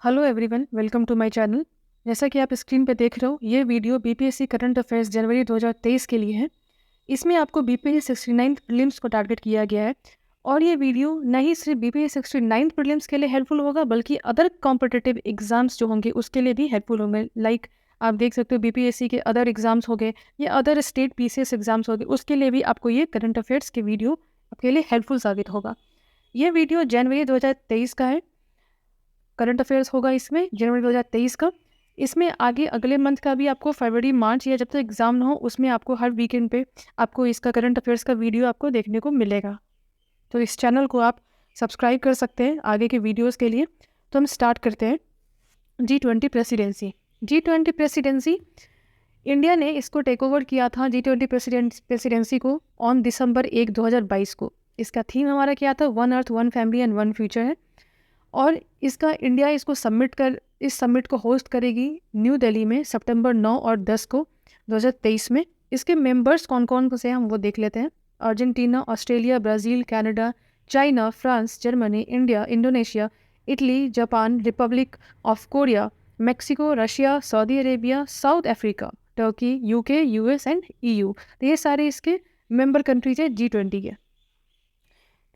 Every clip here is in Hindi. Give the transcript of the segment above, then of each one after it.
Hello everyone, welcome to my channel. जैसा कि आप स्क्रीन पे देख रहे हो, ये वीडियो बीपीएससी करंट अफेयर्स जनवरी 2023 के लिए है। इसमें आपको बीपीएससी 69 प्रीलिम्स को टारगेट किया गया है और ये वीडियो न ही सिर्फ बीपीएससी 69 प्रीलिम्स के लिए हेल्पफुल होगा, बल्कि अदर कॉम्पिटिटिव एग्जाम्स जो होंगे उसके लिए भी हेल्पफुल होंगे। लाइक आप देख सकते हो बीपीएससी के अदर एग्जाम्स हो गए या अदर स्टेट पीसीएस एग्जाम्स हो गए, उसके लिए भी आपको ये करंट अफेयर्स के वीडियो आपके लिए हेल्पफुल साबित होगा। ये वीडियो जनवरी 2023 का है, करंट अफेयर्स होगा इसमें जनवरी 2023 का। इसमें आगे अगले मंथ का भी आपको फरवरी मार्च या जब तक एग्ज़ाम ना हो उसमें आपको हर वीकेंड पे आपको इसका करंट अफेयर्स का वीडियो आपको देखने को मिलेगा। तो इस चैनल को आप सब्सक्राइब कर सकते हैं आगे के वीडियोस के लिए। तो हम स्टार्ट करते हैं। G20 presidency. G20 presidency India ने इसको टेक ओवर किया था G20 प्रेसिडेंसी को ऑन दिसंबर 1, 2022 को। इसका थीम हमारा क्या था? One earth, one family and one future है। और इंडिया इसको इस समिट को होस्ट करेगी न्यू दिल्ली में सितंबर 9 और 10 को 2023 में। इसके मेंबर्स कौन कौन से हैं हम वो देख लेते हैं। Argentina, Australia, Brazil, Canada, China, France, Germany, India, Indonesia, Italy, Japan, Republic of Korea, Mexico, Russia, Saudi Arabia, south Africa, Turkey, UK, US and EU. तो ये सारे इसके मेंबर कंट्रीज है G20 के।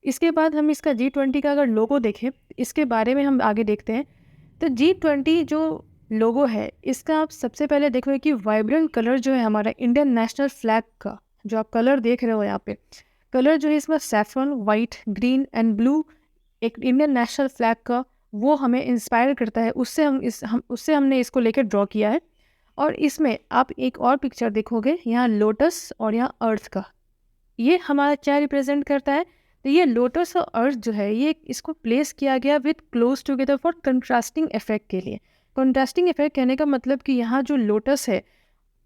इसके बाद हम इसका G20 का अगर लोगो देखें, इसके बारे में हम आगे देखते हैं। तो G20 जो लोगो है इसका आप सबसे पहले देखोगे कि वाइब्रेंट कलर जो है हमारा इंडियन नेशनल फ्लैग का, जो आप कलर देख रहे हो यहाँ पे, कलर जो है इसमें saffron, white, green and blue, एक इंडियन नेशनल फ्लैग का, वो हमें इंस्पायर करता है। उससे हमने इसको लेकर ड्रॉ किया है। और इसमें आप एक और पिक्चर देखोगे, यहाँ लोटस और यहाँ अर्थ का, ये हमारा क्या रिप्रेजेंट करता है? तो ये लोटस और अर्थ जो है ये इसको प्लेस किया गया with close together for contrasting effect के लिए। कंट्रास्टिंग इफेक्ट कहने का मतलब कि यहाँ जो लोटस है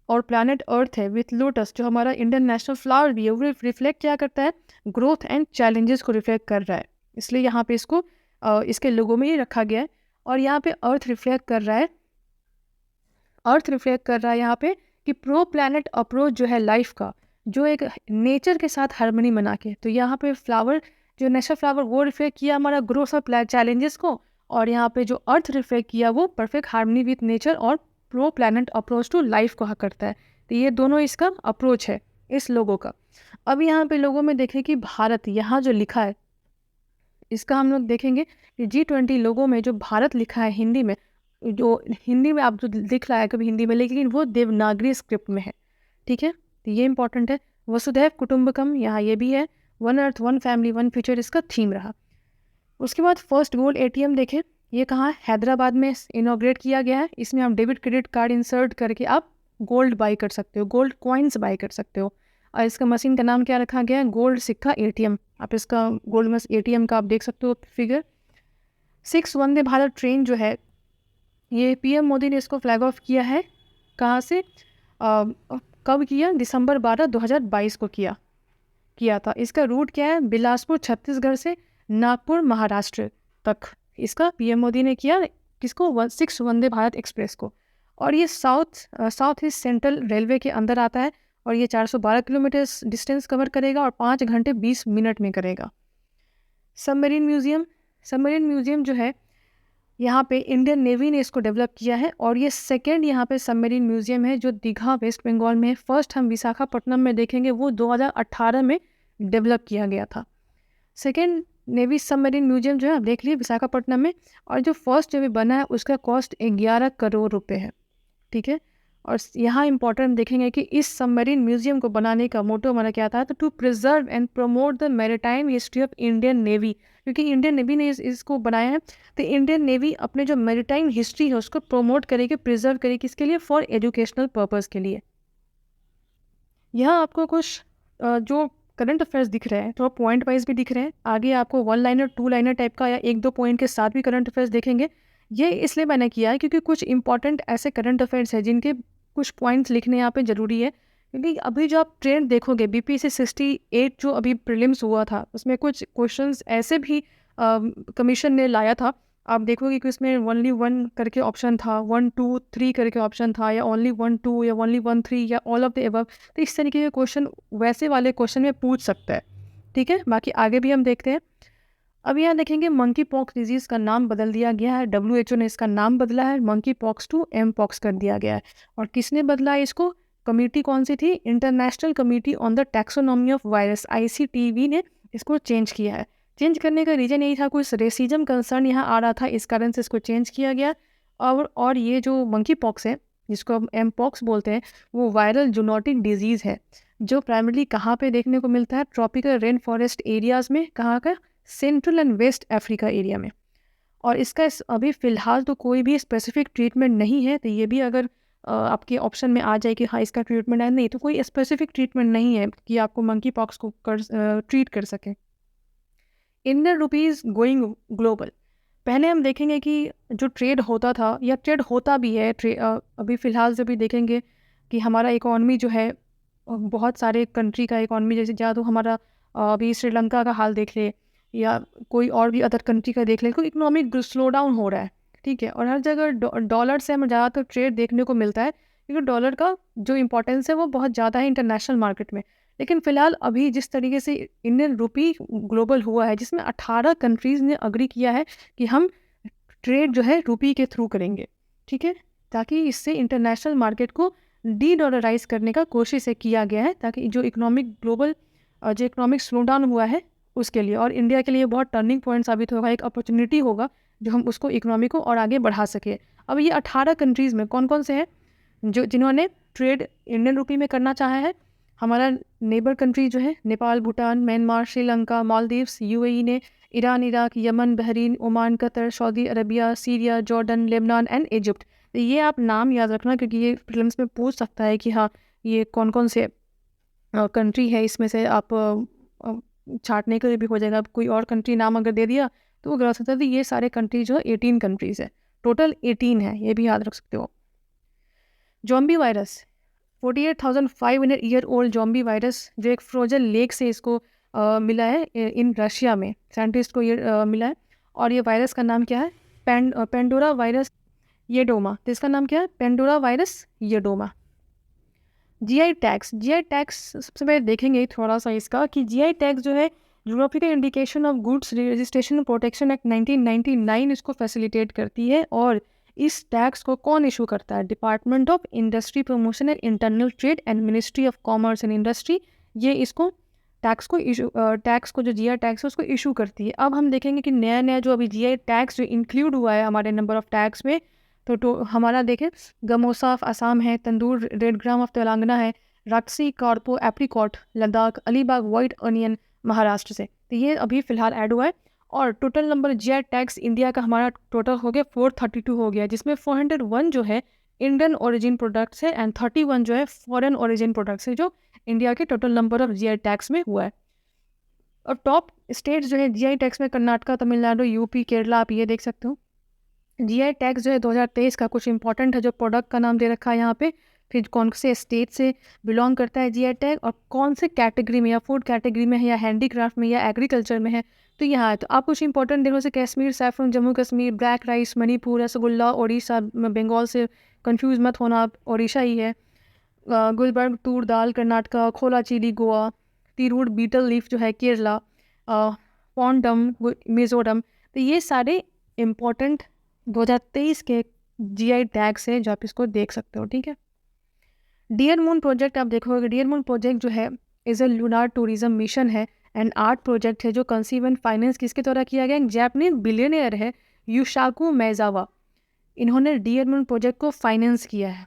और प्लैनेट अर्थ है विथ लोटस, जो हमारा इंडियन नेशनल फ्लावर भी है, वो रिफ्लेक्ट क्या करता है? ग्रोथ एंड चैलेंजेस को रिफ्लेक्ट कर रहा है। इसलिए यहाँ पे इसको इसके लोगों में ही रखा गया है। और यहाँ पे अर्थ रिफ्लेक्ट कर रहा है यहाँ पे कि प्रो प्लैनेट अप्रोच जो है लाइफ का, जो एक नेचर के साथ हार्मनी बना के। तो यहाँ पे फ्लावर, जो नेचर फ्लावर, वो रिफ्लेक्ट किया हमारा ग्रोथ और चैलेंजेस को, और यहाँ पे जो अर्थ रिफ्लेक्ट किया वो परफेक्ट हार्मनी विथ नेचर और pro planet approach to life को करता है। तो ये दोनों इसका अप्रोच है इस लोगों का। अब यहाँ पे लोगों में देखें कि भारत यहाँ जो लिखा है, इसका हम लोग देखेंगे कि G20 लोगों में जो भारत लिखा है हिंदी में, जो हिंदी में आप जो दिख रहा है कभी हिंदी में, लेकिन वो देवनागरी स्क्रिप्ट में है। ठीक है, तो ये इंपॉर्टेंट है। वसुधैव कुटुंबकम यहाँ ये भी है। One earth, one family, one future इसका थीम रहा। उसके बाद फर्स्ट गोल्ड ATM देखें, ये कहाँ है? हैदराबाद में इनॉग्रेट किया गया है। इसमें आप डेबिट क्रेडिट कार्ड इंसर्ट करके आप गोल्ड बाई कर सकते हो, गोल्ड कॉइन्स बाई कर सकते हो। और इसका मशीन का नाम क्या रखा गया है? गोल्ड सिक्का ATM। आप इसका गोल्ड ATM का आप देख सकते हो फिगर। 6 वंदे भारत ट्रेन जो है, ये PM मोदी ने इसको फ्लैग ऑफ किया है। कहाँ से, कब किया? दिसंबर 12, 2022 को किया था। इसका रूट क्या है? बिलासपुर छत्तीसगढ़ से नागपुर महाराष्ट्र तक इसका PM मोदी ने किया। किसको? 6 वंदे भारत एक्सप्रेस को। और ये साउथ ईस्ट सेंट्रल रेलवे के अंदर आता है और ये 412 किलोमीटर डिस्टेंस कवर करेगा और 5 घंटे 20 मिनट में करेगा। सबमरीन म्यूजियम जो है, यहाँ पे इंडियन नेवी ने इसको डेवलप किया है और ये सेकेंड यहाँ पे सबमरीन म्यूजियम है जो दीघा वेस्ट बंगाल में है। फर्स्ट हम विशाखापट्टनम में देखेंगे, वो 2018 में डेवलप किया गया था। सेकेंड नेवी सबमरीन म्यूजियम जो है आप देख लीजिए विशाखापट्टनम में। और जो फर्स्ट जो भी बना है उसका कॉस्ट 11 करोड़ रुपए है। ठीक है, और यहाँ इंपॉर्टेंट देखेंगे कि इस सबमरीन म्यूजियम को बनाने का मोटो हमारा क्या था? तो to preserve and promote the maritime history of Indian Navy, क्योंकि इंडियन नेवी ने इसको बनाया है। तो इंडियन नेवी अपने जो मैरीटाइम हिस्ट्री है उसको प्रमोट करेगी, प्रिजर्व करेगी, किसके लिए? फॉर एजुकेशनल पर्पज़ के लिए। यहाँ आपको कुछ जो करंट अफेयर्स दिख रहे हैं, थोड़ा पॉइंट वाइज भी दिख रहे हैं। आगे आपको 1 लाइनर 2 लाइनर टाइप का या 1-2 पॉइंट के साथ भी करंट अफेयर्स देखेंगे। ये इसलिए मैंने किया है क्योंकि कुछ इंपॉर्टेंट ऐसे करंट अफेयर्स हैं जिनके कुछ पॉइंट्स लिखने यहाँ पे ज़रूरी है। क्योंकि अभी जो आप ट्रेंड देखोगे BPSC 68 जो अभी प्रीलिम्स हुआ था, उसमें कुछ क्वेश्चंस ऐसे भी कमीशन ने लाया था। आप देखोगे कि उसमें ओनली 1 करके ऑप्शन था, 1 2 3 करके ऑप्शन था, या ओनली 1 2 या ओनली 1 3 या ऑल ऑफ द एबव। तो इस तरीके के क्वेश्चन वैसे वाले क्वेश्चन में पूछ सकता है। ठीक है, बाकी आगे भी हम देखते हैं। अब यहाँ देखेंगे मंकी पॉक्स डिजीज़ का नाम बदल दिया गया है, WHO ने इसका नाम बदला है, monkeypox to mpox कर दिया गया है। और किसने बदला है इसको? कमेटी कौन सी थी? International committee on the taxonomy of virus, ICTV ने इसको चेंज किया है। चेंज करने का रीज़न यही था, कुछ रेसिज्म कंसर्न यहाँ आ रहा था, इस कारण से इसको चेंज किया गया। और ये जो मंकी पॉक्स है, जिसको हम एम पॉक्स बोलते हैं, वो वायरल जूनोटिक डिजीज़ है, जो प्राइमरली कहाँ पे देखने को मिलता है? ट्रॉपिकल रेन फॉरेस्ट एरियाज़ में। कहाँ का? Central and west Africa area में। और इसका अभी फ़िलहाल तो कोई भी स्पेसिफिक ट्रीटमेंट नहीं है, तो ये भी अगर आपके ऑप्शन में आ जाए कि हाँ इसका ट्रीटमेंट है, नहीं तो कोई स्पेसिफिक ट्रीटमेंट नहीं है कि आपको मंकी पॉक्स को ट्रीट कर सके। Indian rupees going global. पहले हम देखेंगे कि जो ट्रेड होता था या ट्रेड होता भी है, अभी फ़िलहाल से भी देखेंगे कि हमारा इकॉनमी जो है, बहुत सारे कंट्री का इकॉनमी, जैसे या तो हमारा अभी श्रीलंका का हाल देख ले या कोई और भी अदर कंट्री का देख ले, तो इकोनॉमिक स्लो डाउन हो रहा है, ठीक है। और हर जगह डॉलर से हमें ज़्यादातर ट्रेड देखने को मिलता है, क्योंकि डॉलर का जो इम्पोर्टेंस है वो बहुत ज़्यादा है इंटरनेशनल मार्केट में। लेकिन फ़िलहाल अभी जिस तरीके से इंडियन रुपी ग्लोबल हुआ है, जिसमें 18 कंट्रीज़ ने अग्री किया है कि हम ट्रेड जो है रुपी के थ्रू करेंगे, ठीक है, ताकि इससे इंटरनेशनल मार्केट को डी डॉलराइज करने का कोशिश है किया गया है, ताकि जो इकोनॉमिक स्लो डाउन हुआ है उसके लिए, और इंडिया के लिए बहुत टर्निंग पॉइंट साबित होगा, एक अपॉर्चुनिटी होगा जो हम उसको इकोनॉमी को और आगे बढ़ा सके। अब ये 18 कंट्रीज़ में कौन कौन से हैं जिन्होंने ट्रेड इंडियन रुपी में करना चाहा है? हमारा नेबर कंट्री जो है, नेपाल, भूटान, म्यांमार, श्रीलंका, मालदीव्स, UAE ने, Iran, Iraq, Yemen, Bahrain, Oman, Qatar, Saudi Arabia, Syria, Jordan, Lebanon and Egypt. तो ये आप नाम याद रखना, क्योंकि ये प्रीलिम्स में पूछ सकता है कि हाँ ये कौन कौन से कंट्री है, इसमें से आप छाँटने के लिए भी हो जाएगा। कोई और कंट्री नाम अगर दे दिया तो वो गलत होता है। तो ये सारे कंट्री जो 18 कंट्रीज़ है, टोटल 18 है, ये भी याद रख सकते हो। Zombie virus, 48,500 year old zombie virus, जो एक फ्रोजन लेक से इसको मिला है इन रशिया में, साइंटिस्ट को ये मिला है। और ये वायरस का नाम क्या है? Pandora virus Yedoma. तो इसका नाम क्या है? Pandora virus Yedoma. GI tags, सबसे पहले देखेंगे थोड़ा सा इसका कि GI टैग्स जो है, European indication of goods registration protection act 1999 इसको फैसिलिटेट करती है। और इस टैक्स को कौन इशू करता है? Department of industry promotion and internal trade and ministry of commerce and industry, ये इसको टैक्स को जो GI टैक्स है उसको इशू करती है। अब हम देखेंगे कि नया जो अभी GI टैक्स जो इंक्लूड हुआ है हमारे नंबर ऑफ टैक्स में, तो हमारा देखें, गमोसा ऑफ असम है, Tandur red gram of Telangana है, Raktsey Karpo apricot Ladakh, Alibag white onion Maharashtra से। तो ये अभी फ़िलहाल ऐड हुआ है। और total number GI tags India का हमारा टोटल हो गया 432 हो गया, जिसमें 401 जो है इंडियन ओरिजिन प्रोडक्ट्स है एंड 31 जो है फॉरेन ओरिजिन प्रोडक्ट्स है, जो इंडिया के total number of GI tax में हुआ है। और टॉप स्टेट्स जो है GI टैक्स में, कर्नाटका, तमिलनाडु, UP, केरला, आप ये देख सकते हो। GI टैक्स जो है 2023 का कुछ इंपॉर्टेंट है, जो प्रोडक्ट का नाम दे रखा है यहाँ पे, फिर कौन से स्टेट से बिलोंग करता है GI टैग, और कौन से कैटेगरी में, या फूड कैटेगरी में है, या हैंडीक्राफ्ट में, या एग्रीकल्चर में है, तो यहाँ है। तो आप कुछ इंपॉर्टेंट देखो, से Kashmir saffron, Jammu Kashmir, black rice, Manipur, rasgulla, Orissa, Bengal से कंफ्यूज मत होना, आप उड़ीसा ही है, गुलबर्ग तूर dal Karnataka, Khola chilli Goa, Tirur betel leaf जो है केरला, पॉन्डम मिजोरम। तो ये सारे इम्पोर्टेंट 2023 के GI टैग्स है, जो आप इसको देख सकते हो, ठीक है। डियर मून प्रोजेक्ट आप देखोगे, डियर मून प्रोजेक्ट जो है is a lunar tourism mission है एंड आर्ट प्रोजेक्ट है, जो कंसीव एंड फाइनेंस किसके द्वारा किया गया? जैपनीज बिलियनियर है युशाकू मैजावा, इन्होंने डियर मून प्रोजेक्ट को फाइनेंस किया है।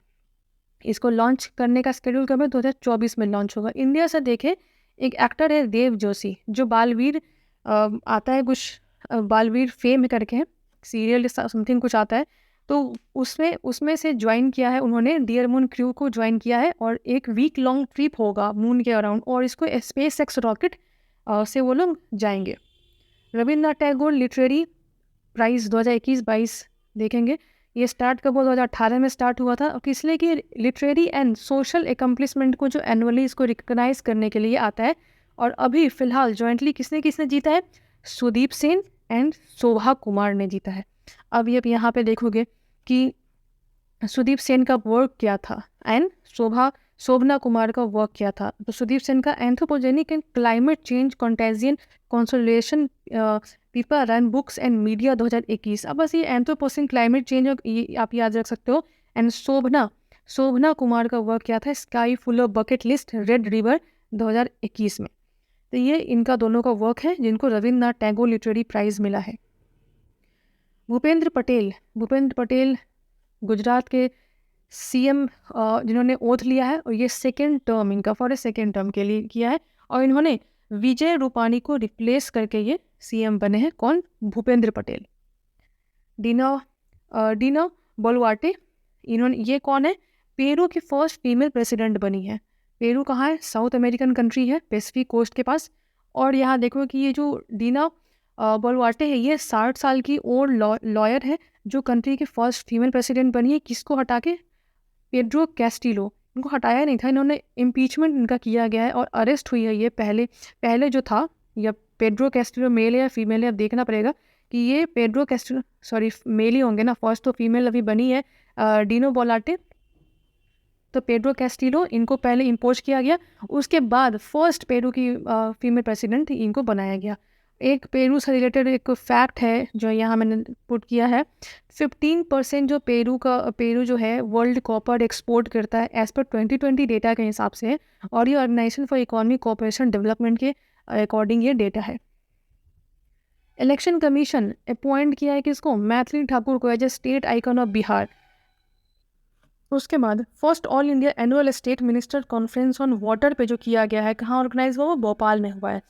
इसको लॉन्च करने का स्केड्यूल कब है? 2024 में लॉन्च होगा। इंडिया से देखे, एक एक्टर है देव जोशी, जो बालवीर आता है, कुछ बालवीर फेम करके सीरियल समथिंग कुछ आता है, तो उसमें से ज्वाइन किया है उन्होंने, डियर मून क्रू को ज्वाइन किया है, और एक वीक लॉन्ग ट्रिप होगा मून के अराउंड, और इसको SpaceX रॉकेट से वो लोग जाएंगे। रविन्द्रनाथ टैगोर लिटरेरी प्राइज़ 2021-22 देखेंगे, ये स्टार्ट कब हुआ? 2018 में स्टार्ट हुआ था। और किस लिए? कि लिटरेरी एंड सोशल एकम्प्लिशमेंट को जो एनुअली इसको रिकग्नाइज करने के लिए आता है। और अभी फ़िलहाल जॉइंटली किसने जीता है? सुदीप सेन एंड शोभा कुमार ने जीता है। अब ये यहाँ पे देखोगे कि सुदीप सेन का वर्क क्या था एंड शोभा शोभना कुमार का वर्क क्या था? तो सुदीप सेन का anthropogenic and climate change contagion consolidation people run books and media 2021। अब बस ये एंथ्रोपोसेन क्लाइमेट चेंज ये आप याद रख सकते हो। एंड शोभना कुमार का वर्क क्या था? Sky full of bucket list red river 2021 में। तो ये इनका दोनों का वर्क है जिनको रविन्द्रनाथ टैगोर लिटरेरी प्राइज मिला है। भूपेंद्र पटेल गुजरात के सीएम जिन्होंने ओथ लिया है और ये सेकेंड टर्म इनका फॉर सेकेंड टर्म के लिए किया है और इन्होंने विजय रूपानी को रिप्लेस करके ये सीएम बने हैं। कौन? भूपेंद्र पटेल। डीना बोलवाटे, इन्होंने ये कौन है? पेरू की फर्स्ट फीमेल प्रेसिडेंट बनी है। पेरू कहाँ है? साउथ अमेरिकन कंट्री है, पैसिफिक कोस्ट के पास। और यहाँ देखो कि ये जो डीना बोलवाटे है ये 60 साल की और लॉयर है जो कंट्री की फर्स्ट फीमेल प्रेसिडेंट बनी है। किसको हटा के? Pedro Castillo. इनको हटाया नहीं था, इन्होंने इम्पीचमेंट इनका किया गया है और अरेस्ट हुई है ये पहले जो था, या पेड्रो कैस्टिलो मेल है या फीमेल है, अब देखना पड़ेगा कि ये पेड्रो कैस्टिलो सॉरी मेल ही होंगे ना, फर्स्ट तो फीमेल अभी बनी है डीनो बोलाटे। तो पेड्रो कैस्टिलो इनको पहले इम्पोज किया गया, उसके बाद फर्स्ट पेरू की फीमेल प्रेसिडेंट इनको बनाया गया। एक पेरू से रिलेटेड एक फैक्ट है जो यहाँ मैंने पुट किया है। 15% जो पेरू जो है वर्ल्ड कॉपर एक्सपोर्ट करता है एज पर 2020 डेटा के हिसाब से है, और ये organisation for economic cooperation development के अकॉर्डिंग ये डेटा है। इलेक्शन कमीशन अपॉइंट किया है किसको? मैथिली ठाकुर को as a state icon of Bihar. उसके बाद first all India annual state minister conference on water पे जो किया गया है, कहाँ ऑर्गेनाइज हुआ? वो भोपाल में हुआ है।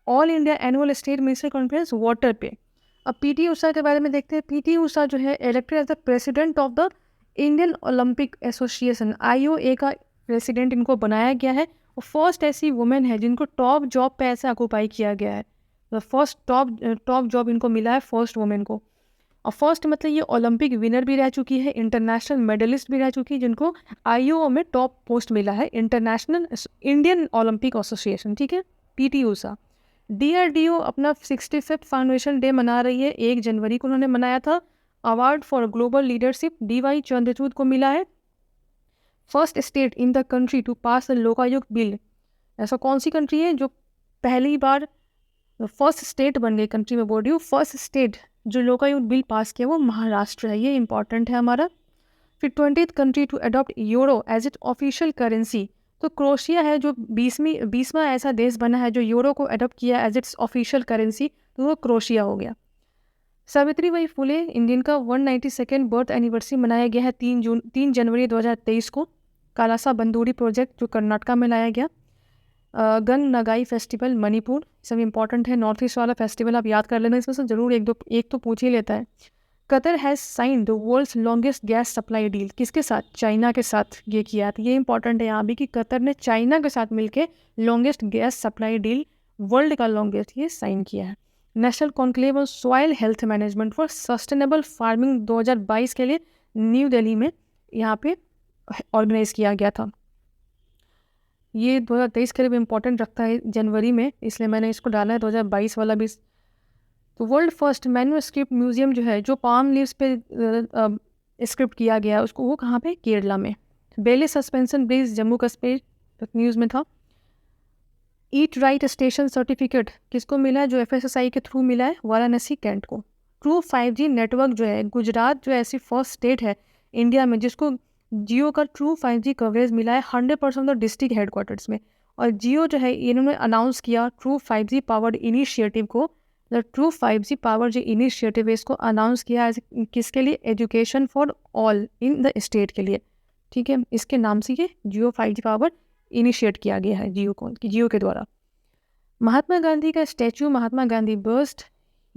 All India annual state minister conference water पे। अब पीटी उषा के बारे में देखते हैं। पीटी उषा जो है elected as the president of the Indian Olympic Association, IOA का प्रेसिडेंट इनको बनाया गया है। और फर्स्ट ऐसी वुमेन है जिनको टॉप जॉब पे ऐसे ऑक्यूपाई किया गया है। फर्स्ट टॉप जॉब इनको मिला है फर्स्ट वुमेन को। और फर्स्ट मतलब ये ओलंपिक विनर भी रह चुकी है, इंटरनेशनल मेडलिस्ट भी रह चुकी है, जिनको IOA में टॉप पोस्ट मिला है, इंटरनेशनल इंडियन ओलंपिक एसोसिएशन। ठीक है, पीटी उषा। DRDO अपना 65th फाउंडेशन डे मना रही है, 1 जनवरी को उन्होंने मनाया था। Award for global leadership DY Chandrachud को मिला है। First state in the country to pass the Lokayukta bill. ऐसा कौन सी कंट्री है जो पहली बार फर्स्ट स्टेट बन गई? कंट्री में बोल रही हूँ, फर्स्ट स्टेट जो लोकायुक्त बिल पास किया वो महाराष्ट्र है। ये इंपॉर्टेंट है हमारा। फिर 20th country to adopt euro as it official currency, तो क्रोशिया है जो 20वां ऐसा देश बना है जो यूरो को अडॉप्ट किया एज इट्स ऑफिशियल करेंसी, तो वो क्रोशिया हो गया। सावित्रीबाई फुले इंडियन का 192nd बर्थ एनिवर्सरी मनाया गया है 3 जनवरी 2023 को। कालासा बंदूरी प्रोजेक्ट जो कर्नाटका में लाया गया। गंग नगाई फेस्टिवल मणिपुर, सब इंपॉर्टेंट है। नॉर्थ ईस्ट वाला फेस्टिवल आप याद कर लेना, इसमें से जरूर एक तो पूछ ही लेता है। Qatar has sign the world's longest gas supply deal. किसके साथ? चाइना के साथ ये किया। तो ये इंपॉर्टेंट है यहाँ भी कि कतर ने चाइना के साथ मिलकर longest gas supply deal, world का लॉन्गेस्ट, ये साइन किया है। National conclave on soil health management for sustainable farming 2022 के लिए न्यू दिल्ली में यहाँ पे ऑर्गेनाइज किया गया था। ये 2023 के लिए भी इंपॉर्टेंट रखता है जनवरी में, इसलिए मैंने इसको डाला है 2022 वाला भी। तो वर्ल्ड फर्स्ट मैन्युस्क्रिप्ट म्यूजियम जो है जो पाम लीव्स पे स्क्रिप्ट किया गया है, उसको वो कहाँ पे? केरला में। बेले suspension bridge Jammu Kashmir, news में था। ईट राइट स्टेशन सर्टिफिकेट किसको मिला है? जो FSSAI के थ्रू मिला है, वाराणसी कैंट को। ट्रू 5G नेटवर्क जो है, गुजरात जो ऐसी फर्स्ट स्टेट है इंडिया में जिसको जियो का ट्रू 5G कवरेज मिला है 100% ऑफ डिस्ट्रिक्ट हेडक्वार्टर्स में। और जियो जो है इन्होंने अनाउंस किया ट्रू 5G पावर्ड इनिशिएटिव को। द ट्रू 5G पावर जो इनिशिएटिव है इसको अनाउंस किया है किसके लिए? Education for all in the state के लिए। ठीक है, इसके नाम से ये जियो 5G पावर इनिशिएट किया गया है जियो के द्वारा। महात्मा गांधी का स्टैचू, महात्मा गांधी बर्स्ट,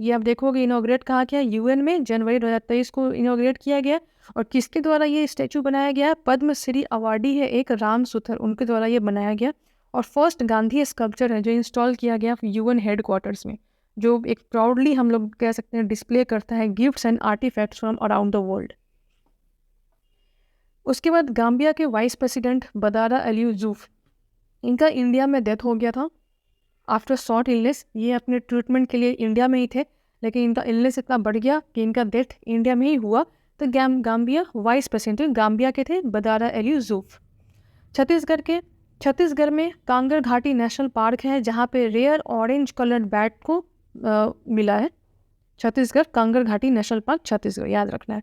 ये आप देखोगे इनॉग्रेट कहाँ किया? UN में जनवरी 2023 को इनॉग्रेट किया गया। और किसके द्वारा ये स्टैचू बनाया गया? पद्मश्री अवार्डी है एक राम सुथर, उनके द्वारा ये बनाया गया। और फर्स्ट गांधी स्कल्पचर है जो इंस्टॉल किया गया UN हेडक्वार्टर्स में, जो एक प्राउडली हम लोग कह सकते हैं डिस्प्ले करता है gifts and artefacts from around the world. उसके बाद गाम्बिया के vice president Badara Alieu Joof, इनका इंडिया में डेथ हो गया था आफ्टर शॉर्ट इलनेस। ये अपने ट्रीटमेंट के लिए इंडिया में ही थे, लेकिन इनका इलनेस इतना बढ़ गया कि इनका डेथ इंडिया में ही हुआ। तो गाम्बिया वाइस प्रेसिडेंट गाम्बिया के थे बदारा अली यूसुफ। छत्तीसगढ़ में कांगड़ घाटी नेशनल पार्क है जहाँ पे रेयर ऑरेंज कलर्ड बैट को मिला है। छत्तीसगढ़ कांगड़ घाटी नेशनल पार्क छत्तीसगढ़, याद रखना है।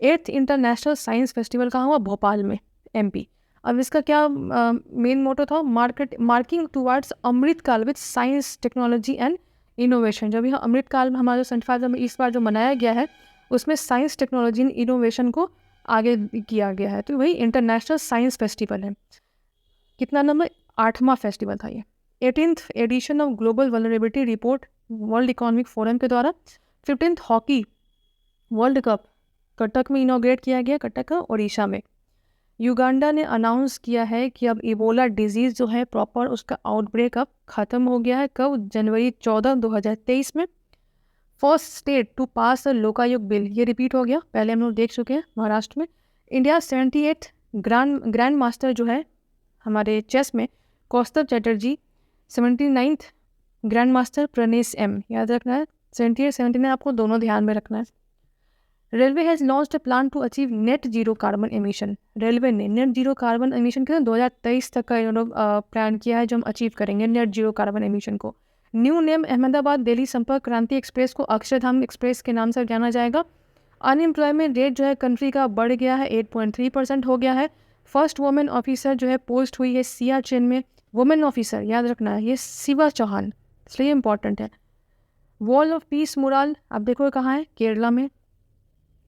8th इंटरनेशनल साइंस फेस्टिवल कहाँ हुआ? भोपाल में, MP। अब इसका क्या मेन मोटो था? मार्किंग टुवर्ड्स अमृत काल with science technology and innovation. जब यह अमृत काल में हमारा 75 में इस बार जो मनाया गया है उसमें साइंस टेक्नोलॉजी एंड इनोवेशन को आगे किया गया है, तो वही इंटरनेशनल साइंस फेस्टिवल है। कितना नंबर? 8वां फेस्टिवल था ये। 18th edition of global vulnerability report world economic forum के द्वारा। 15th hockey world cup Cuttack में इनॉग्रेट किया गया, कटक का ओडिशा में। युगांडा ने अनाउंस किया है कि अब इबोला डिजीज़ जो है प्रॉपर उसका आउटब्रेक अब ख़त्म हो गया है। कब? जनवरी 14, 2023 में। First state to pass a Lokayukta bill, ये रिपीट हो गया, पहले हम लोग देख चुके हैं महाराष्ट्र में। इंडिया 78 ग्रैंड मास्टर जो है हमारे चेस में Kaustubh Chatterjee, 79th grand master Pranesh M, याद रखना है। 78 79 आपको दोनों ध्यान में रखना है। Railway has launched a plan to achieve net zero carbon emission. Railway ने नेट जीरो कार्बन एमिशन के 2023 तक का इन्होंने प्लान किया है जो हम अचीव करेंगे नेट जीरो कार्बन एमिशन को। न्यू नेम अहमदाबाद दिल्ली संपर्क क्रांति एक्सप्रेस को अक्षरधाम एक्सप्रेस के नाम से जाना जाएगा। अनएम्प्लॉयमेंट रेट जो है कंट्री का बढ़ गया है, 8.3% हो गया है। फर्स्ट वुमेन ऑफिसर जो है पोस्ट हुई है सियाचिन में। वुमेन ऑफिसर याद रखना है, ये शिवा चौहान, इसलिए इम्पॉर्टेंट है। वॉल ऑफ पीस मुराल अब देखो कहाँ है? केरला में।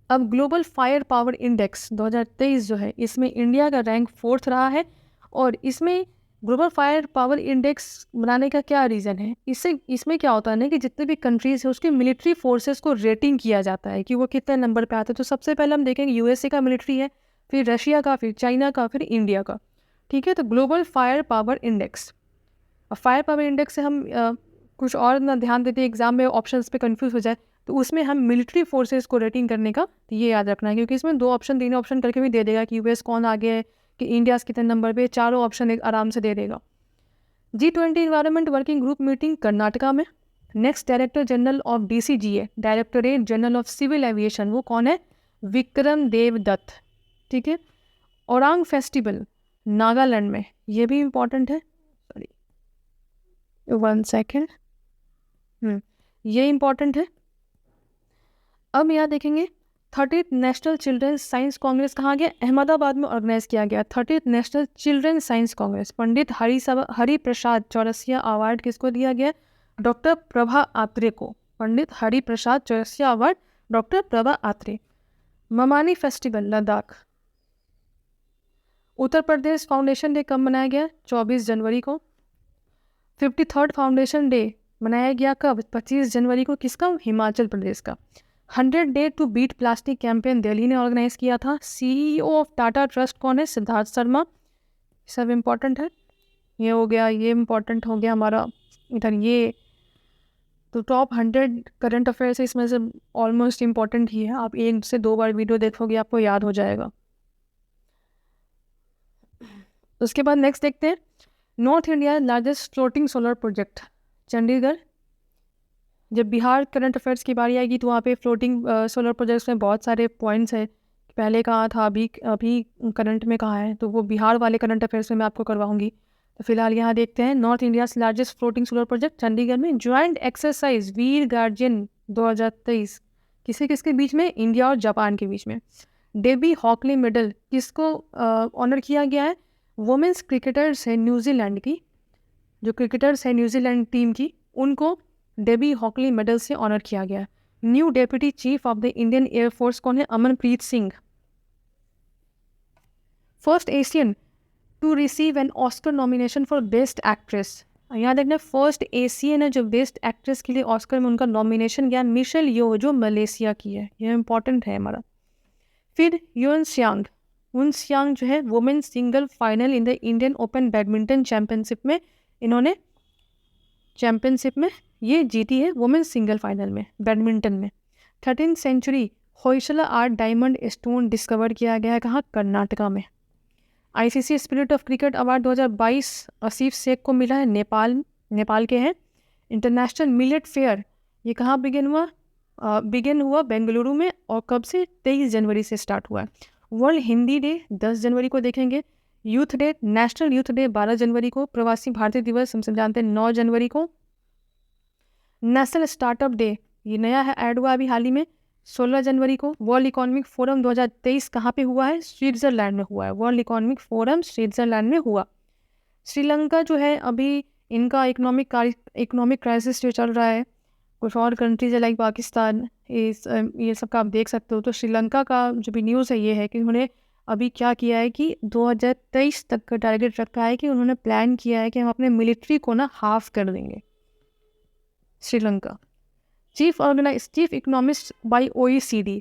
अब ग्लोबल फायर पावर इंडेक्स 2023 जो है इसमें इंडिया का रैंक 4th रहा है। और इसमें ग्लोबल फायर पावर इंडेक्स बनाने का क्या रीज़न है? इसमें क्या होता है ना कि जितने भी कंट्रीज़ है उसके मिलिट्री फोर्सेस को रेटिंग किया जाता है कि वो कितने नंबर पे आते हैं। तो सबसे पहले हम देखेंगे USA का मिलिट्री है, फिर रशिया का, फिर चाइना का, फिर इंडिया का। ठीक है, तो ग्लोबल फायर पावर इंडेक्स। और फायर पावर इंडेक्स से हम कुछ और ना ध्यान देते एग्जाम में ऑप्शंस पे कंफ्यूज हो जाए, तो उसमें हम मिलिट्री फोर्सेस को रेटिंग करने का ये याद रखना है, क्योंकि इसमें 2 ऑप्शन 3 ऑप्शन करके भी दे देगा कि US कौन आगे है, कि इंडिया कितने नंबर पे, चारों ऑप्शन एक आराम से दे देगा। G20 environment working group meeting Karnataka में। Next director general of DCGA, directorate general of civil aviation, वो कौन है? विक्रम देव दत्त। ठीक है। ओरांग फेस्टिवल नागालैंड में, ये भी इम्पॉर्टेंट है। सॉरी 1 सेकेंड, ये इम्पॉर्टेंट है। अब यहाँ देखेंगे 30th national children science Congress कहाँ गया? अहमदाबाद में ऑर्गेनाइज किया गया 30th national children science congress. Pandit Hari Prasad Chaurasia award किसको दिया गया? डॉक्टर प्रभा आत्रे को। Pandit Hari Prasad Chaurasia award doctor Prabha Atre. Mamani festival Ladakh. Uttar Pradesh foundation day कब मनाया गया? 24 जनवरी को। 53rd फाउंडेशन डे मनाया गया कब? 25 जनवरी को। किसका? हिमाचल प्रदेश का। 100 day to beat plastic campaign Delhi ने ऑर्गेनाइज किया था। CEO ऑफ टाटा ट्रस्ट कौन है? सिद्धार्थ शर्मा। सब इम्पॉर्टेंट है। ये हो गया, ये इम्पॉर्टेंट हो गया हमारा इधर ये। तो टॉप 100 करंट अफेयर्स इसमें से ऑलमोस्ट इम्पॉर्टेंट ही है। आप 1 से 2 बार वीडियो देखोगे आपको याद हो जाएगा। उसके बाद नेक्स्ट देखते हैं north India largest floating solar project Chandigarh. जब बिहार करंट अफेयर्स की बारी आएगी तो वहाँ पे फ्लोटिंग सोलर प्रोजेक्ट्स में बहुत सारे पॉइंट्स हैं। पहले कहाँ था, अभी करंट में कहाँ है, तो वो बिहार वाले करंट अफेयर्स में मैं आपको करवाऊंगी। तो फिलहाल यहाँ देखते हैं north India largest floating solar project Chandigarh में। ज्वाइंट एक्सरसाइज वीर गार्जियन 2023 किसके बीच में? इंडिया और जापान के बीच में। डेबी हॉकली मेडल किसको ऑनर किया गया है? वुमेंस क्रिकेटर्स है न्यूजीलैंड की, जो क्रिकेटर्स है न्यूजीलैंड टीम की, उनको डेबी हॉकली मेडल से ऑनर किया गया। New deputy chief of the Indian air force कौन है? Amanpreet Singh. First Asian to receive an Oscar nomination for best actress. यहाँ देखना फर्स्ट एशियन है जो बेस्ट एक्ट्रेस के लिए ऑस्कर में उनका नॉमिनेशन गया। मिशेल यो जो मलेशिया की है, यह इंपॉर्टेंट है हमारा। फिर यून सियांग जो है women single final in the Indian Open badminton championship में, इन्होंने चैंपियनशिप में ये जीती है वुमेन सिंगल फाइनल में बैडमिंटन में। 13th century Hoysala art diamond stone discover किया गया है कहाँ? कर्नाटका में। ICC spirit of cricket award 2022 Asif Sheikh को मिला है, नेपाल के हैं। इंटरनेशनल मिलेट फेयर ये कहाँ बिगिन हुआ? बेंगलुरु में। और कब से? 23 जनवरी से स्टार्ट हुआ है। वर्ल्ड हिंदी डे 10 जनवरी को देखेंगे। Youth day, national youth day 12 जनवरी को, प्रवासी भारतीय दिवस हम सब जानते हैं 9 जनवरी को, नेशनल स्टार्टअप डे ये नया है, ऐड हुआ अभी हाल ही में 16 जनवरी को, वर्ल्ड इकोनॉमिक फोरम 2023 कहाँ पे हुआ है? स्विट्जरलैंड में हुआ है, वर्ल्ड इकोनॉमिक फोरम स्विट्जरलैंड में हुआ। श्रीलंका जो है अभी इनका इकोनॉमिक क्राइसिस जो चल रहा है, कुछ और कंट्रीज है लाइक पाकिस्तान, ये सब का आप देख सकते हो। तो श्रीलंका का जो भी न्यूज़ है ये है कि उन्होंने अभी क्या किया है कि 2023 तक का टारगेट रखा है कि उन्होंने प्लान किया है कि हम अपने मिलिट्री को ना हाफ कर देंगे। Sri Lanka chief economist by OECD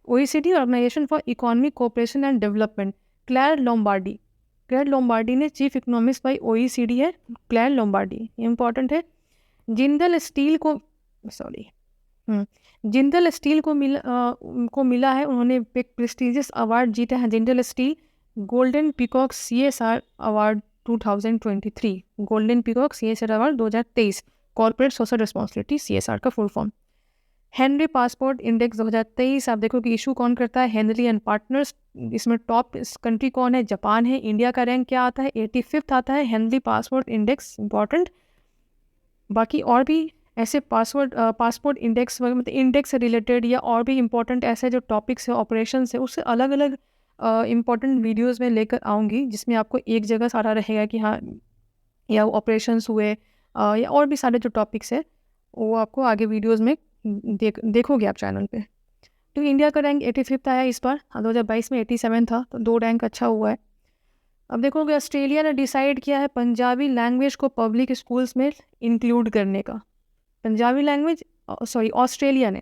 organisation for economic cooperation and development, Clare Lombardi ने चीफ इकोनॉमिस्ट बाय OECD है, क्लेयर लोम्बार्डी, ये इंपॉर्टेंट है। जिंदल स्टील को मिला है, उन्होंने एक प्रेस्टिजियस अवार्ड जीता है। Jindal steel golden peacock CSR award 2023, golden peacock CSR award 2023, corporate social responsibility CSR का full form. Henry passport index 2023 आप देखो कि इशू कौन करता है? Henry and partners. इसमें टॉप कंट्री कौन है? जापान है। इंडिया का रैंक क्या आता है? 85th आता है हेनरी पासपोर्ट इंडेक्स, इंपॉर्टेंट। बाकी और भी ऐसे पासपोर्ट इंडेक्स मतलब इंडेक्स से रिलेटेड या और भी इम्पोर्टेंट ऐसे जो टॉपिक्स है, ऑपरेशंस है, उससे अलग अलग इम्पोर्टेंट वीडियोस में लेकर आऊँगी, जिसमें आपको एक जगह सारा रहेगा कि हाँ या ऑपरेशंस हुए या और भी सारे जो टॉपिक्स है वो आपको आगे वीडियोस में देखोगे आप चैनल पे। तो इंडिया का रैंक 85th आया इस बार, 2022 में 87 था, तो 2 रैंक अच्छा हुआ है। अब देखोगे ऑस्ट्रेलिया ने डिसाइड किया है पंजाबी लैंग्वेज को पब्लिक स्कूल्स में इंक्लूड करने का। पंजाबी लैंग्वेज ऑस्ट्रेलिया ने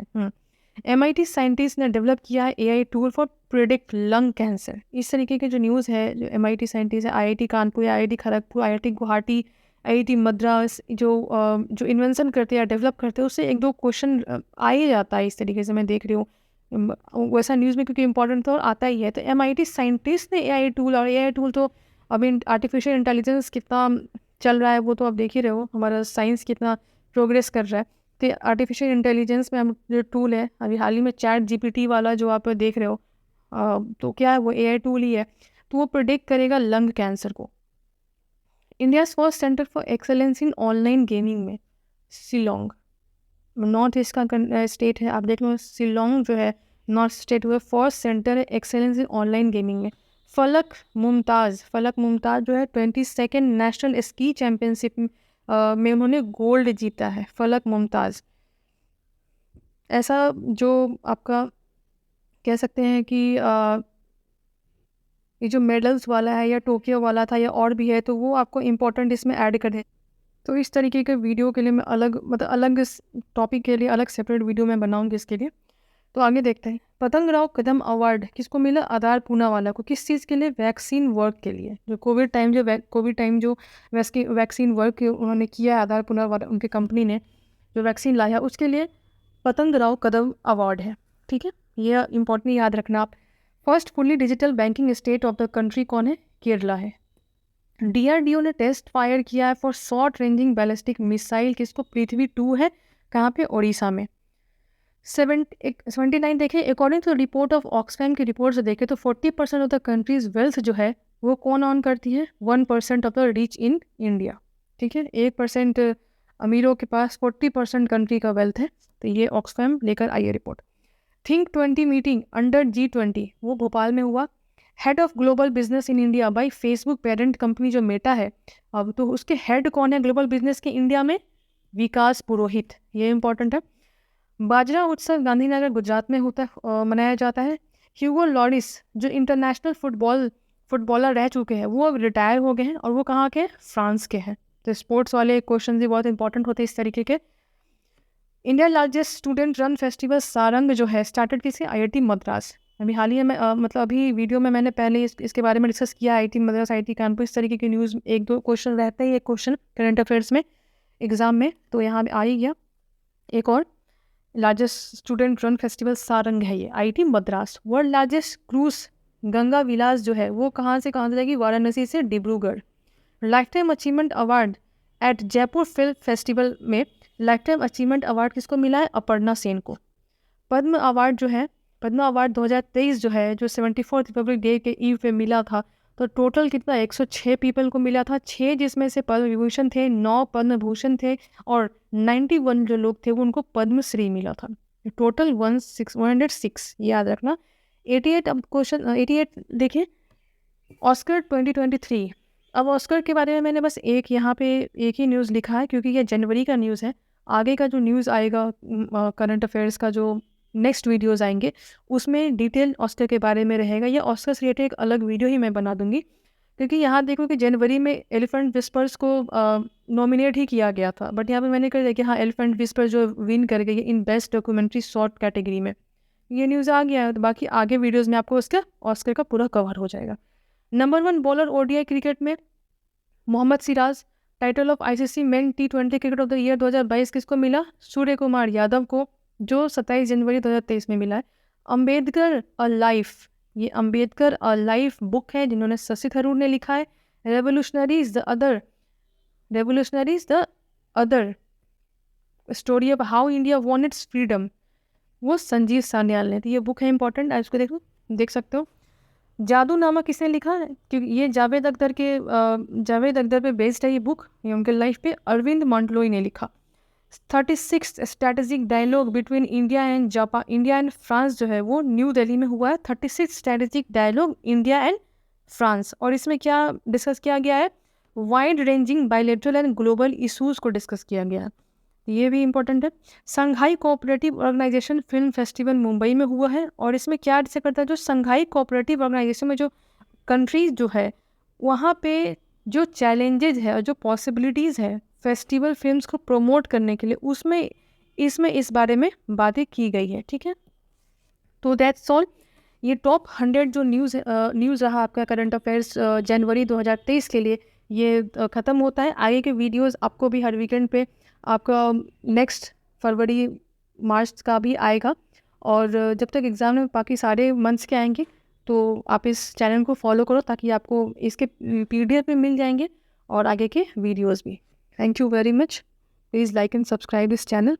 MIT साइंटिस्ट ने डेवलप किया है AI tool for predict lung cancer. इस तरीके के जो न्यूज़ है, जो MIT साइंटिस्ट है, IIT Kanpur, IIT Kharagpur, IIT Guwahati, IIT Madras जो इन्वेंशन करते हैं या डेवलप करते हैं, उससे 1-2 क्वेश्चन आ ही जाता है। इस तरीके से मैं देख रही हूँ वैसा न्यूज़ में, क्योंकि इंपॉर्टेंट तो आता ही है। तो MIT साइंटिस्ट ने AI टूल, और AI टूल तो अभी आर्टिफिशियल इंटेलिजेंस कितना चल रहा है वो तो आप देख ही रहे हो, हमारा साइंस कितना प्रोग्रेस कर रहा है। तो आर्टिफिशियल इंटेलिजेंस में हम जो टूल है अभी हाल ही में ChatGPT वाला जो आप देख रहे हो, तो क्या है वो AI टूल ही है। तो वो प्रिडिक्ट करेगा लंग कैंसर को। India first centre for excellence in online gaming में शिलोंग, नॉर्थ ईस्ट का स्टेट है, आप देख लो शिलोंग जो है नॉर्थ स्टेट हुआ, फर्स्ट सेंटर है एक्सेलेंस इन ऑनलाइन गेमिंग में। फलक मुमताज़ जो है 22nd नेशनल स्की चैम्पियनशिप में उन्होंने गोल्ड जीता है। फलक मुमताज़ ऐसा जो आपका कह सकते हैं कि ये जो मेडल्स वाला है या टोक्यो वाला था या और भी है, तो वो आपको इम्पोर्टेंट इसमें ऐड कर दे। तो इस तरीके के वीडियो के लिए मैं अलग टॉपिक के लिए अलग सेपरेट वीडियो मैं बनाऊंगी इसके लिए। तो आगे देखते हैं। पतंग राव कदम अवार्ड किसको मिला? आधार पूनावाला को। किस चीज़ के लिए? वैक्सीन वर्क के लिए। जो कोविड टाइम जो वैक्सीन वर्क उन्होंने किया है, आधार पूनावाला उनकी कंपनी ने जो वैक्सीन लाया, उसके लिए पतंग राव कदम अवार्ड है। ठीक है, ये इंपॉर्टेंट याद रखना आप। First fully digital banking state of the country कौन है? केरला है। DRDO ने टेस्ट फायर किया है for short ranging ballistic missile, किसको? पृथ्वी 2 है, कहाँ पे? उड़ीसा में। 79 देखें, according to report of Oxfam की रिपोर्ट से देखें तो 40% ऑफ द कंट्रीज वेल्थ जो है वो कौन ऑन करती है? 1% of the rich in India. ठीक है, 1% अमीरों के पास 40% कंट्री का वेल्थ है। तो ये ऑक्सफैम लेकर आई है report. Think 20 meeting under G20 वो भोपाल में हुआ। Head of global business in India by Facebook parent company जो मेटा है, अब तो उसके हेड कौन है ग्लोबल बिजनेस के इंडिया में? विकास पुरोहित, ये इंपॉर्टेंट है। बाजरा उत्सव गांधीनगर गुजरात में मनाया जाता है। ह्यूगो लॉरिस जो इंटरनेशनल फुटबॉलर रह चुके हैं, वो अब रिटायर हो गए हैं और वो कहाँ के? फ्रांस के हैं। तो स्पोर्ट्स वाले क्वेश्चन भी बहुत इंपॉर्टेंट होते हैं इस तरीके के। India largest student run festival Sarang जो है स्टार्टेड किससे? IIT मद्रास। अभी हाल ही में मतलब अभी वीडियो में मैंने पहले इसके बारे में डिस्कस किया, IIT मद्रास, IIT कानपुर, इस तरीके की न्यूज़ 1-2 क्वेश्चन रहते हैं, एक क्वेश्चन करंट अफेयर्स में एग्जाम में, तो यहाँ आ ही गया। एक और largest student run festival Saarang है, ये IIT Madras. World largest cruise Ganga Vilas जो है वो कहाँ से जाएगी? वाराणसी से Dibrugarh. Life time achievement award at Jaipur film festival में लाइफ टाइम अचीवमेंट अवार्ड किसको मिला है? अपर्णा सेन को। पद्म अवार्ड 2023 जो है, जो 74th रिपब्लिक डे के ईव पे मिला था, तो टोटल कितना 106 पीपल को मिला था, 6 जिसमें से पद्म विभूषण थे, 9 पद्म भूषण थे और 91 जो लोग थे वो उनको पद्मश्री मिला था। टोटल 106 याद रखना। 88 अब क्वेश्चन 88 देखिए, ऑस्कर 2023। अब ऑस्कर के बारे में मैंने बस एक यहाँ पे एक ही न्यूज़ लिखा है क्योंकि ये जनवरी का न्यूज़ है। आगे का जो न्यूज़ आएगा करंट अफेयर्स का जो नेक्स्ट वीडियोस आएंगे उसमें डिटेल ऑस्कर के बारे में रहेगा। ये ऑस्कर से रिलेटेड एक अलग वीडियो ही मैं बना दूंगी क्योंकि यहाँ देखो कि जनवरी में एलिफेंट विस्पर्स को नॉमिनेट ही किया गया था, बट यहाँ पे मैंने कर दिया कि हाँ एलिफेंट विस्पर जो विन कर गई in best documentary short category में, ये न्यूज़ आ गया है। तो बाकी आगे वीडियोज़ में आपको उसका ऑस्कर का पूरा कवर हो जाएगा। नंबर 1 बॉलर ओडीआई क्रिकेट में Mohammed Siraj. Title of ICC men T20 cricket of the year 2022 किसको मिला? सूर्य कुमार यादव को, जो 27 जनवरी 2023 में मिला है। अंबेडकर अ लाइफ, ये अंबेडकर अ लाइफ बुक है जिन्होंने शशि थरूर ने लिखा है। Revolutionaries the other story of how India won it's freedom, वो संजीव सान्याल ने। तो ये बुक है इंपॉर्टेंट, आप इसको देख सकते हो। जादूनामा किसने लिखा है? क्योंकि ये जावेद अख्तर पे बेस्ड है ये बुक, ये उनके लाइफ पे अरविंद मंडलोई ने लिखा। 36 strategic dialogue between India and France जो है वो न्यू दिल्ली में हुआ है। 36 strategic dialogue India and France, और इसमें क्या डिस्कस किया गया है? Wide ranging bilateral and global issues को डिस्कस किया गया है, ये भी इम्पोर्टेंट है। Shanghai cooperative organization film festival Mumbai में हुआ है, और इसमें क्या डिस्कस करता है? जो संघाई कोऑपरेटिव ऑर्गेनाइजेशन में जो कंट्रीज जो है वहाँ पे जो चैलेंजेज है और जो पॉसिबिलिटीज़ है फेस्टिवल फिल्म्स को प्रमोट करने के लिए, उसमें इसमें इस बारे में बातें की गई है। ठीक है, तो दैट्स ऑल। ये टॉप 100 जो न्यूज़ रहा आपका करंट अफेयर्स जनवरी 2023 के लिए, ये ख़त्म होता है। आगे के वीडियोस आपको भी हर वीकेंड पे आपका नेक्स्ट फरवरी मार्च का भी आएगा, और जब तक एग्ज़ाम में बाकी सारे मंथ्स के आएंगे तो आप इस चैनल को फॉलो करो ताकि आपको इसके PDF में मिल जाएंगे और आगे के वीडियोस भी। Thank you very much. Please like and subscribe this channel.